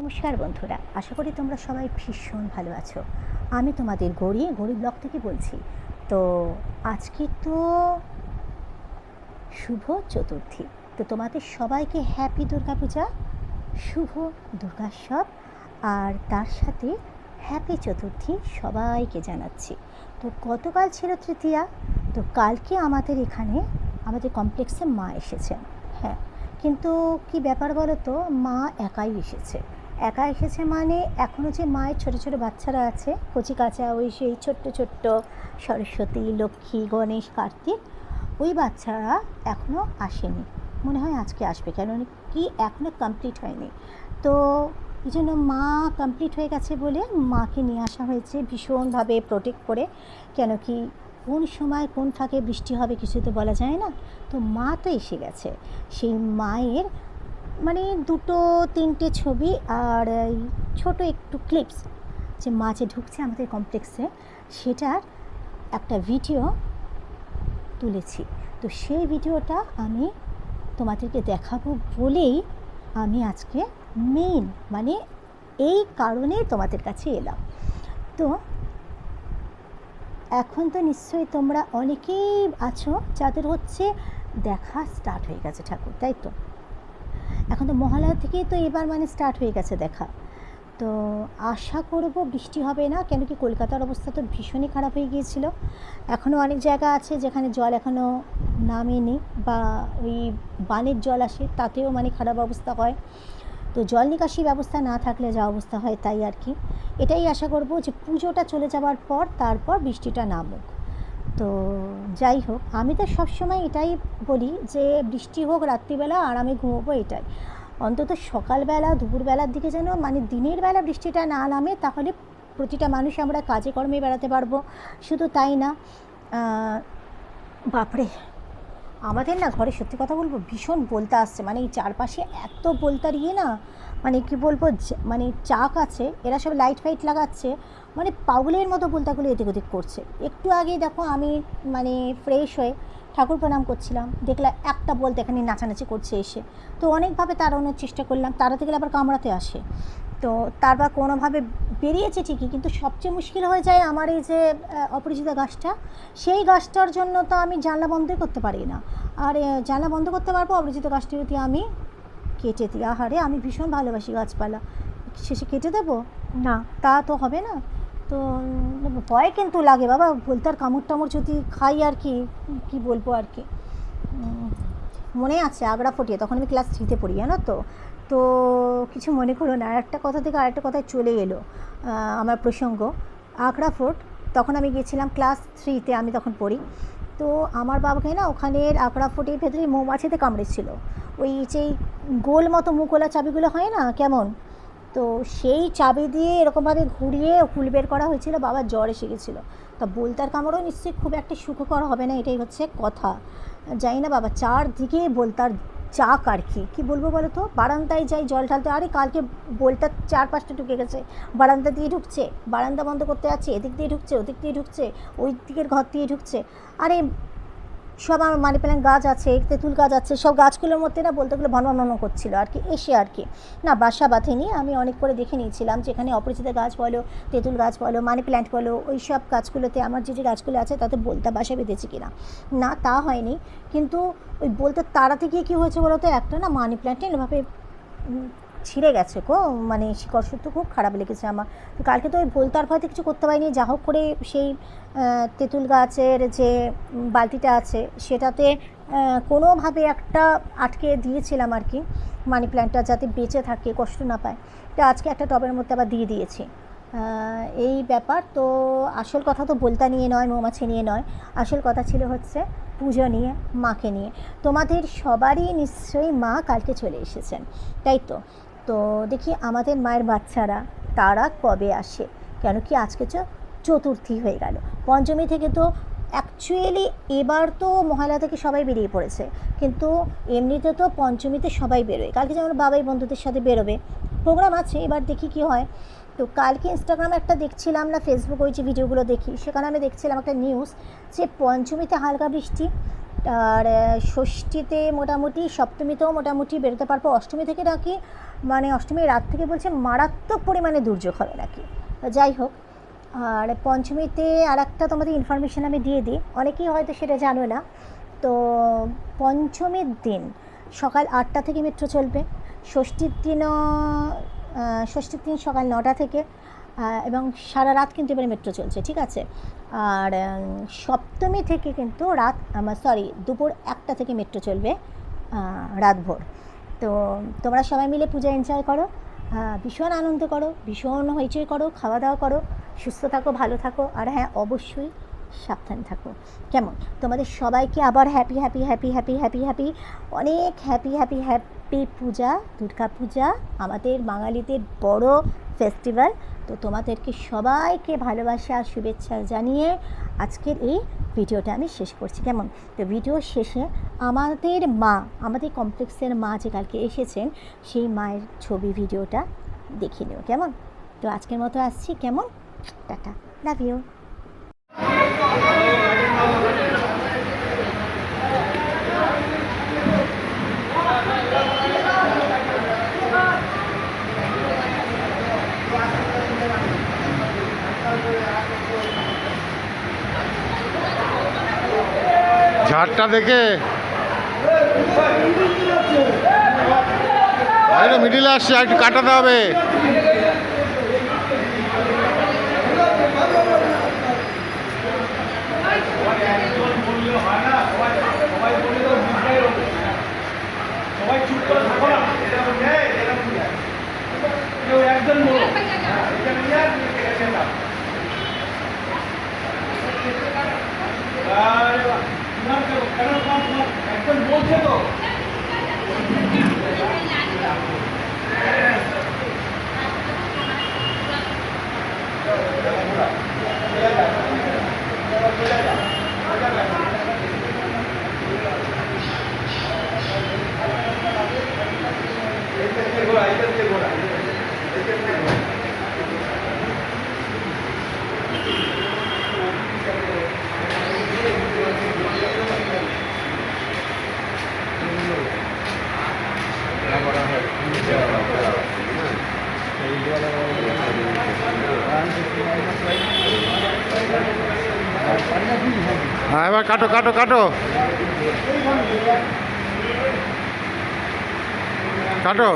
নমস্কার বন্ধুরা, আশা করি তোমরা সবাই ভীষণ ভালো আছো। আমি তোমাদের গড়ি ব্লগ থেকে বলছি। তো আজকে তো শুভ চতুর্থী। তো তোমাদের সবাইকে হ্যাপি দুর্গাপূজা, শুভ দুর্গোৎসব, আর তার সাথে হ্যাপি চতুর্থী সবাইকে জানাচ্ছি। তো গতকাল ছিল তৃতীয়া। তো কালকে আমাদের এখানে আমাদের কমপ্লেক্সে মা এসেছেন। হ্যাঁ, কিন্তু কি ব্যাপার বলো তো, মা একাই এসেছে মানে এখনও যে মায়ের ছোটো ছোটো বাচ্চারা আছে, কচি কাঁচা, ওই সেই ছোট্ট ছোট্ট সরস্বতী, লক্ষ্মী, গণেশ, কার্তিক, ওই বাচ্চারা এখনও আসেনি। মনে হয় আজকে আসবে, কেন কি এখনও কমপ্লিট হয়নি। তো এই জন্য মা কমপ্লিট হয়ে গেছে বলে মাকে নিয়ে আসা হয়েছে ভীষণভাবে প্রোটেক্ট করে। কেন কি কোন সময় কোন ফাঁকে বৃষ্টি হবে কিছু তো বলা যায় না। তো মা তো এসে গেছে। সেই মায়ের মানে 2-3টে ছবি আর এই ছোটো একটু ক্লিপস, যে মা যে ঢুকছে আমাদের কমপ্লেক্সে, সেটার একটা ভিডিও তুলেছি। তো সেই ভিডিওটা আমি তোমাদেরকে দেখাবো বলেই আমি আজকে মেইন মানে এই কারণে তোমাদের কাছে এলাম। তো এখন তো নিশ্চয়ই তোমরা অনেকেই আছো যাদের হচ্ছে দেখা স্টার্ট হয়ে গেছে ঠাকুর, তাই তো? এখন তো মহালয়া থেকেই তো এবার মানে স্টার্ট হয়ে গেছে দেখা। তো আশা করব বৃষ্টি হবে না, কেন কি কলকাতার অবস্থা তো ভীষণই খারাপ হয়ে গিয়েছিল। এখনও অনেক জায়গা আছে যেখানে জল এখনও নামেনি, বা ওই বানের জল আসে তাতেও মানে খারাপ অবস্থা হয়। তো জল নিকাশি ব্যবস্থা না থাকলে যা অবস্থা হয় তাই আর কি। এটাই আশা করব যে পুজোটা চলে যাওয়ার পর তারপর বৃষ্টিটা নামুক। তো যাই হোক, আমি তো সবসময় এটাই বলি যে বৃষ্টি হোক রাত্রিবেলা আরামে ঘুমোবো, এটাই। অন্তত সকালবেলা দুপুরবেলার দিকে যেন মানে দিনের বেলা বৃষ্টিটা না নামে, তাহলে প্রতিটা মানুষ আমরা কাজে কর্মে বেড়াতে পারবো। শুধু তাই না, বাপরে, আমাদের না ঘরে সত্যি কথা বলবো ভীষণ বলতা আসছে, মানে এই চারপাশে এত বলতার না, মানে কি বলবো, মানে চাক আছে, এরা সব লাইট ফাইট লাগাচ্ছে, মানে পাগলের মতো বলতাগুলো এদিক ওদিক করছে। একটু আগেই দেখো আমি মানে ফ্রেশ হয়ে ঠাকুর প্রণাম করছিলাম, দেখলাম একটা বলতে এখানে নাচানাচি করছে এসে। তো অনেকভাবে তাড়ানোর চেষ্টা করলাম, তাড়াতে গেলে আবার কামড়াতে আসে। তো তারপর কোনোভাবে বেরিয়েছে ঠিকই, কিন্তু সবচেয়ে মুশকিল হয়ে যায় আমার এই যে অপরিচিত গাছটা, সেই গাছটার জন্য তো আমি জানলা বন্ধই করতে পারি না। আর জানলা বন্ধ করতে পারবো, অপরিচিত গাছটি যদি আমি কেটে দিই, আহারে আমি ভীষণ ভালোবাসি গাছপালা, শেষে কেটে দেবো? না, তা তো হবে না। তো ভয় কিন্তু লাগে বাবা, বলতার কামড় টামড় যদি খাই আর কি, কী বলবো আর কি। মনে আছে আগড়া ফটিয়ে, তখন আমি ক্লাস 3তে পড়ি, জানো তো। তো কিছু মনে করো না, একটা কথা থেকে আরেকটা কথায় চলে এলো আমার প্রসঙ্গ। আগ্রা ফোর্ট, তখন আমি গিয়েছিলাম ক্লাস 3তে, আমি তখন পড়ি। তো আমার বাবাকে না ওখানের আগ্রা ফোর্টের ভেতরে মৌমাছিতে কামড়েছিল, ওই যেই গোল মতো মুখোলা চাবিগুলো হয় না কেমন, তো সেই চাবি দিয়ে এরকমভাবে ঘুরিয়ে হুল বের করা হয়েছিল, বাবার জ্বর এসে গেছিলো। তা বলতার কামড়ও নিশ্চয়ই খুব একটা সুখকর হবে না, এটাই হচ্ছে কথা। জানি না বাবা, চারদিকে বলতার চাক আর কি, কী বলবো বলো তো। বারান্দায় যাই জল ঢালতে, আরে কালকে বলটার 4-5টা ঢুকে গেছে, বারান্দা দিয়ে ঢুকছে, বারান্দা বন্ধ করতে যাচ্ছে, এদিক দিয়ে ঢুকছে, ওদিক দিয়ে ঢুকছে, ওই দিকের ঘর দিয়ে ঢুকছে। আরে সব আমার মানি প্ল্যান্ট গাছ আছে, তেঁতুল গাছ আছে, সব গাছগুলোর মধ্যে না বলতেগুলো ভন ভন করছিল আর কি, এসে আর কি। না, বাসা বাঁধেনি, আমি অনেক করে দেখে নিয়েছিলাম যেখানে অপরিচিত গাছ বলো, তেঁতুল গাছ বলো, মানি প্ল্যান্ট বলো, ওই সব গাছগুলোতে আমার যে যে গাছগুলো আছে তাতে বলতা বাসা বেঁধেছে কিনা। না, তা হয়নি। কিন্তু ওই বলতে তাড়াতে গিয়ে কী হয়েছে বলো তো, একটা না মানি প্ল্যান্টে এভাবে ছিঁড়ে গেছে গো, মানে শিকড় সূত্র খুব খারাপ লেগেছে আমার। তো কালকে তো ওই বলতার ভয়তে কিছু করতে পারিনি, যা হোক করে সেই তেঁতুল গাছের যে বালতিটা আছে সেটাতে কোনোভাবে একটা আটকে দিয়েছিলাম আর কি, মানি প্ল্যান্টটা যাতে বেঁচে থাকে, কষ্ট না পায়। তো আজকে একটা টবের মধ্যে আবার দিয়ে দিয়েছি। এই ব্যাপার। তো আসল কথা তো বলতা নিয়ে নয়, মৌমাছি নিয়ে নয়, আসল কথা ছিল হচ্ছে পুজো নিয়ে, মাকে নিয়ে। তোমাদের সবারই নিশ্চয়ই মা কালকে চলে এসেছেন, তাই তো? তো দেখি আমাদের মায়ের বাচ্চারা তারা কবে আসে, কেন কি আজকে চতুর্থী হয়ে গেল। পঞ্চমী থেকে তো অ্যাকচুয়ালি এবার তো মহালয়া থেকে সবাই বেরিয়ে পড়েছে, কিন্তু এমনিতে তো পঞ্চমীতে সবাই বেরোয়। কালকে যেমন বাবাই বন্ধুদের সাথে বেরোবে, প্রোগ্রাম আছে, এবার দেখি কী হয়। তো কালকে ইনস্টাগ্রামে একটা দেখছিলাম না, ফেসবুক, ওই যে ভিডিওগুলো দেখি সেখানে আমি দেখছিলাম একটা নিউজ যে পঞ্চমীতে হালকা বৃষ্টি, আর ষষ্ঠীতে মোটামুটি, সপ্তমীতেও মোটামুটি বেরোতে পারবো, অষ্টমী থেকে নাকি মানে অষ্টমীর রাত থেকে বলছে মারাত্মক পরিমাণে দুর্যোগ হবে নাকি। যাই হোক, আর পঞ্চমীতে আর একটা তোমাদের ইনফরমেশান আমি দিয়ে দিই, অনেকেই হয়তো সেটা জানো না। তো পঞ্চমীর দিন সকাল 8টা থেকে মেট্রো চলবে, ষষ্ঠীর দিনও ষষ্ঠীর দিন সকাল 9টা থেকে, এবং সারা রাত কিন্তু এবারে মেট্রো চলছে, ঠিক আছে। আর সপ্তমী থেকে কিন্তু দুপুর 1টা থেকে মেট্রো চলবে রাতভর। তো তোমরা সবাই মিলে পূজা এনজয় করো, ভীষণ আনন্দ করো, ভীষণ হইচই করো, খাওয়া দাওয়া করো, সুস্থ থাকো, ভালো থাকো, আর হ্যাঁ অবশ্যই সাবধান থাকো, কেমন? তোমাদের সবাইকে আবার happy happy happy happy happy happy অনেক হ্যাপি হ্যাপি হ্যাপি পূজা, দুর্গা পূজা আমাদের বাঙালিদের বড় ফেস্টিভ্যাল। তো তোমাদেরকে সবাইকে ভালোবাসা আর শুভেচ্ছা জানিয়ে আজকের এই ভিডিওটা আমি শেষ করছি, কেমন? তো ভিডিও শেষে আমাদের কমপ্লেক্সের মা যে কালকে এসেছেন সেই মায়ের ছবি ভিডিওটা দেখে নিও, কেমন? তো আজকের মতো আসছি, কেমন? Tata, love you. ঝাড়টা দেখে মিডিলে আসছে, একটু কাটাতে হবে। একজন বলছে তো হ্যাঁ, এবার কাটো কাটো কাটো কাটো।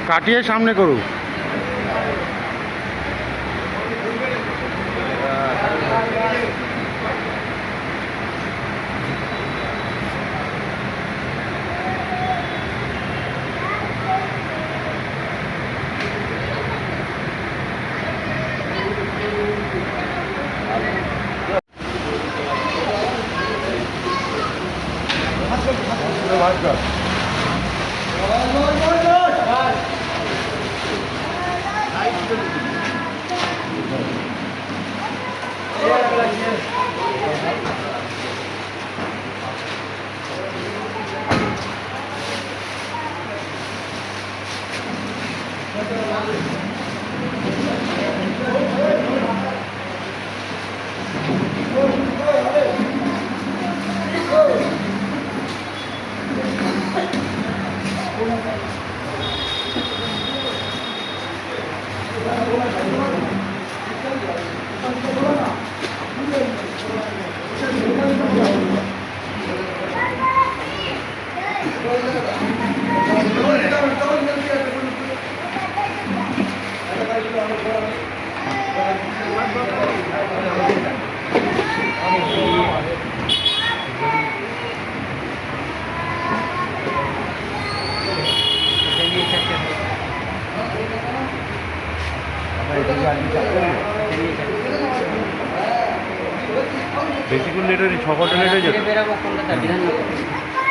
কাটিয়ে সামনে করুক। বেশিক্ষণ লেট হয়নি, 6 ঘন্টা লেট হয়ে যেত।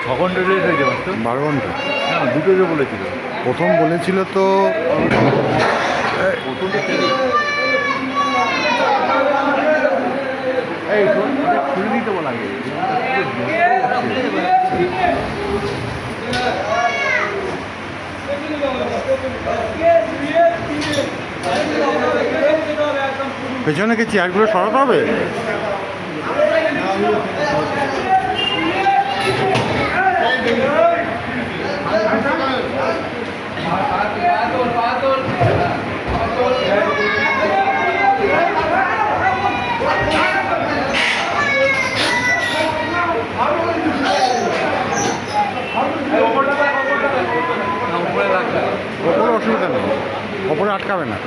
6 ঘন্টা লেট হয়ে যাবে তো। 12 ঘন্টা। হ্যাঁ, দুটো যে বলেছিল। প্রথম বলেছিল তো এই খুলে দিতে বলা আগে। পেছনে কি চেয়ারগুলো সরাতে হবে? ওপরে অসুবিধা নেই, ওপরে আটকাবে না।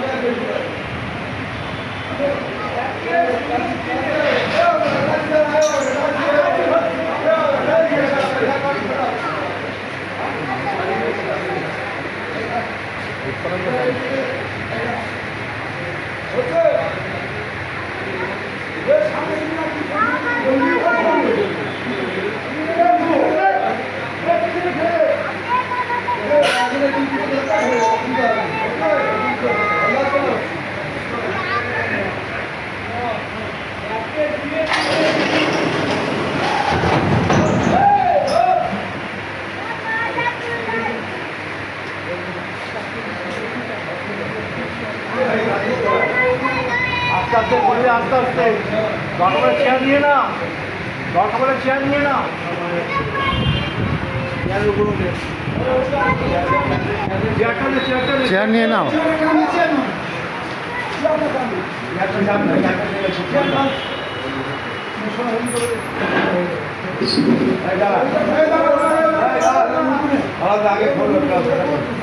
আস্তে আস্তে করবে, আস্তে আস্তে। দরকার চেয়ার নিয়ে না, দরকার চেয়ার নিয়ে না। চেয়ার নিয়ে নাও।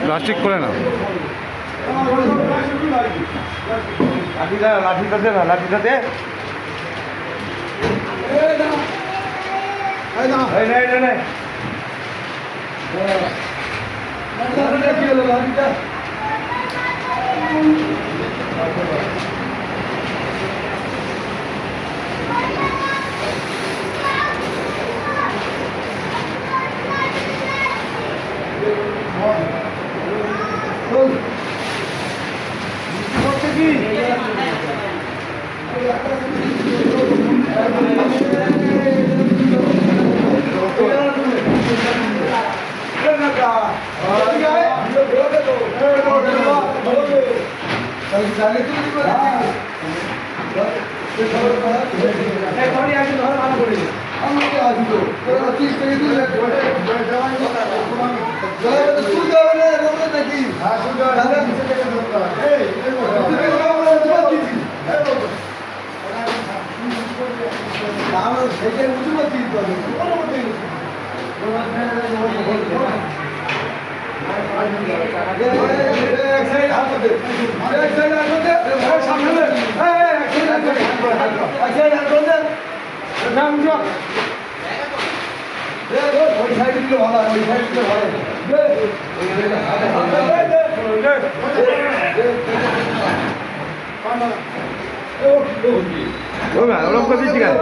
প্লাস্টিক করে নাও। লাঠিটা দে না, লাঠিটা দে। ওরকম করে দিচ্ছি কেন?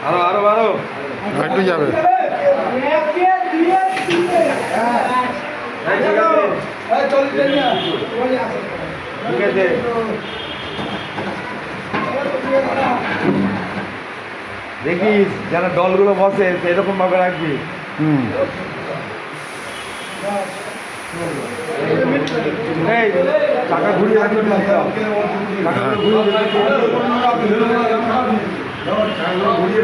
আরো একটু যাবে। দেখিস যেন দলগুলো বসে এরকম ভাবে রাখবি। এই টাকা ঘুরিয়ে রাখবি, টাকা ঘুরিয়ে